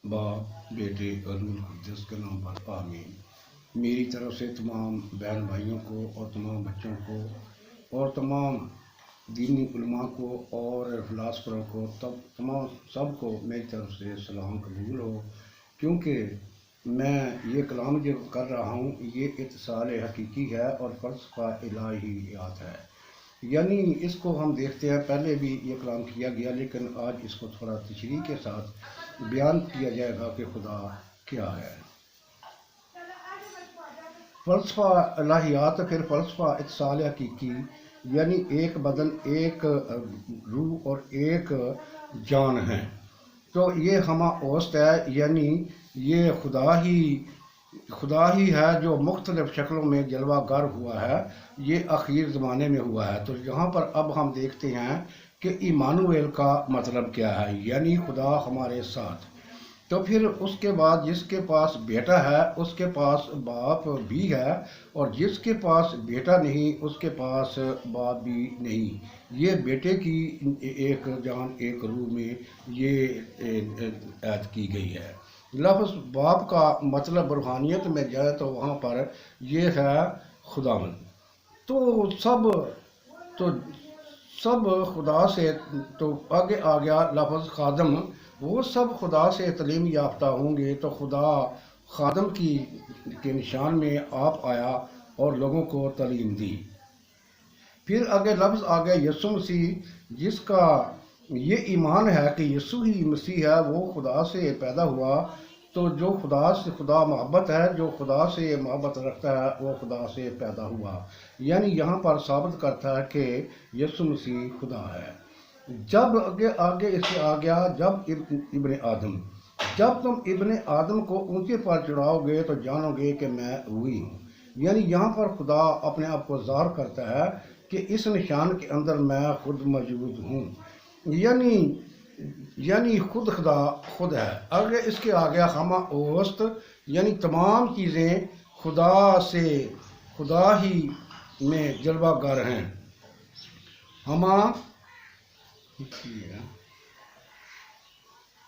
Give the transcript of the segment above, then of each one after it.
باپ بیٹے اور روح القدس کے نام پر آمین۔ میری طرف سے تمام بہن بھائیوں کو اور تمام بچوں کو اور تمام دینی علماء کو اور فلاسفروں کو تمام سب کو میری طرف سے سلام قبول ہو، کیونکہ میں یہ کلام جو کر رہا ہوں یہ اتصال حقیقی ہے اور فلسفہ الہیات ہے۔ یعنی اس کو ہم دیکھتے ہیں، پہلے بھی یہ کلام کیا گیا لیکن آج اس کو تھوڑا تشریح کے ساتھ بیان کیا جائے گا کہ خدا کیا ہے۔ فلسفہ الہیات، پھر فلسفہ اتصال حقیقی، یعنی ایک بدن، ایک روح اور ایک جان ہے۔ تو یہ ہمہ اوست ہے، یعنی یہ خدا ہی ہے جو مختلف شکلوں میں جلوہ گر ہوا ہے، یہ اخیر زمانے میں ہوا ہے۔ تو یہاں پر اب ہم دیکھتے ہیں کہ ایمانویل کا مطلب کیا ہے، یعنی خدا ہمارے ساتھ۔ تو پھر اس کے بعد جس کے پاس بیٹا ہے اس کے پاس باپ بھی ہے، اور جس کے پاس بیٹا نہیں اس کے پاس باپ بھی نہیں۔ یہ بیٹے کی ایک جان ایک روح میں یہ عید کی گئی ہے۔ لفظ باپ کا مطلب روحانیت میں جائے تو وہاں پر یہ ہے خداوند۔ تو سب خدا سے، تو آگے آ گیا لفظ خادم، وہ سب خدا سے تعلیم یافتہ ہوں گے۔ تو خدا خادم کے نشان میں آپ آیا اور لوگوں کو تعلیم دی۔ پھر آگے لفظ آ گیا یسوع مسیح، جس کا یہ ایمان ہے کہ یسوع ہی مسیح ہے، وہ خدا سے پیدا ہوا۔ تو جو خدا محبت ہے، جو خدا سے محبت رکھتا ہے وہ خدا سے پیدا ہوا، یعنی یہاں پر ثابت کرتا ہے کہ یسوع مسیح خدا ہے۔ جب آگے اس سے آ گیا جب ابن آدم، جب تم ابن آدم کو اونچے پر چڑھاؤ گے تو جانو گے کہ میں وہی ہوں، یعنی یہاں پر خدا اپنے آپ کو ظاہر کرتا ہے کہ اس نشان کے اندر میں خود موجود ہوں، یعنی خود خدا خود ہے۔ آگے اس کے آ گیا ہمہ اوست، یعنی تمام چیزیں خدا ہی میں جلوہ گر ہیں۔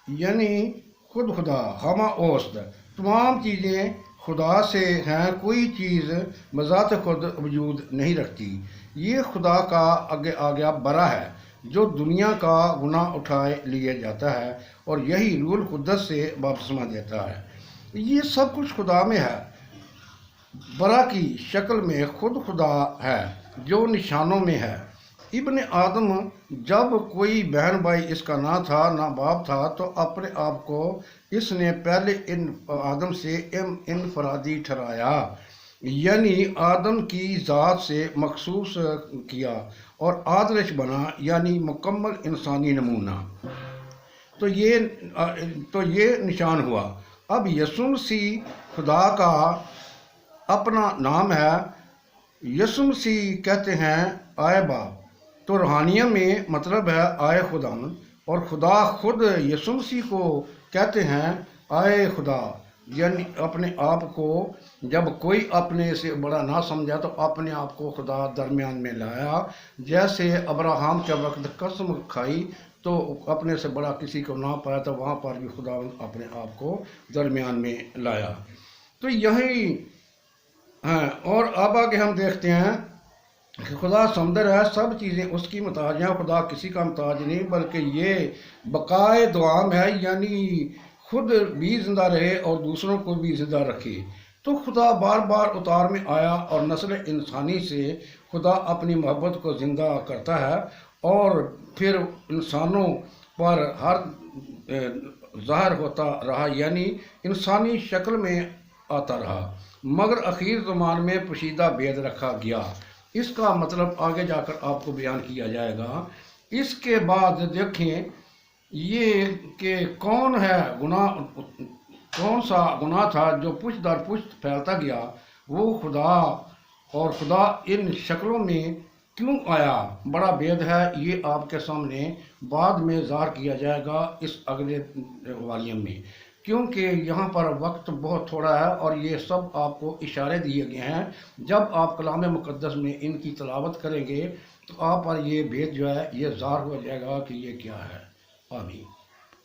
یعنی خود خدا، ہمہ اوست، تمام چیزیں خدا سے ہیں، کوئی چیز بذات خود وجود نہیں رکھتی۔ یہ خدا کا آگے آ گیا برا ہے جو دنیا کا گناہ اٹھائے لیے جاتا ہے، اور یہی روح القدس سے بپتسمہ دیتا ہے۔ یہ سب کچھ خدا میں ہے، برا کی شکل میں خود خدا ہے جو نشانوں میں ہے۔ ابن آدم، جب کوئی بہن بھائی اس کا نہ تھا نہ باپ تھا، تو اپنے آپ کو اس نے پہلے آدم سے انفرادی ٹھہرایا، یعنی آدم کی ذات سے مخصوص کیا اور آدرش بنا، یعنی مکمل انسانی نمونہ۔ تو یہ نشان ہوا۔ اب یسوع مسیح خدا کا اپنا نام ہے۔ یسوع مسیح کہتے ہیں آئے باپ، تو روحانیہ میں مطلب ہے آئے خداوند، اور خدا خود یسوع مسیح کو کہتے ہیں آئے خدا، یعنی اپنے آپ کو جب کوئی اپنے سے بڑا نہ سمجھا تو اپنے آپ کو خدا درمیان میں لایا، جیسے ابراہم کے وقت قسم کھائی تو اپنے سے بڑا کسی کو نہ پایا، تو وہاں پر بھی خدا اپنے آپ کو درمیان میں لایا۔ تو یہی ہیں، اور اب آگے ہم دیکھتے ہیں کہ خدا سمندر ہے، سب چیزیں اس کی محتاج ہیں، خدا کسی کا محتاج نہیں بلکہ یہ بقائے دوام ہے، یعنی خود بھی زندہ رہے اور دوسروں کو بھی زندہ رکھے۔ تو خدا بار بار اتار میں آیا اور نسل انسانی سے خدا اپنی محبت کو زندہ کرتا ہے، اور پھر انسانوں پر ہر ظاہر ہوتا رہا، یعنی انسانی شکل میں آتا رہا، مگر اخیر زمان میں پوشیدہ بید رکھا گیا۔ اس کا مطلب آگے جا کر آپ کو بیان کیا جائے گا۔ اس کے بعد دیکھیں یہ کہ کون سا گناہ تھا جو پشت در پشت پھیلتا گیا، وہ خدا، اور خدا ان شکلوں میں کیوں آیا، بڑا بید ہے، یہ آپ کے سامنے بعد میں ظاہر کیا جائے گا اس اگلے والیم میں، کیونکہ یہاں پر وقت بہت تھوڑا ہے اور یہ سب آپ کو اشارے دیے گئے ہیں۔ جب آپ کلام مقدس میں ان کی تلاوت کریں گے تو آپ پر یہ بھید جو ہے یہ ظاہر ہو جائے گا کہ یہ کیا ہے۔ آمین۔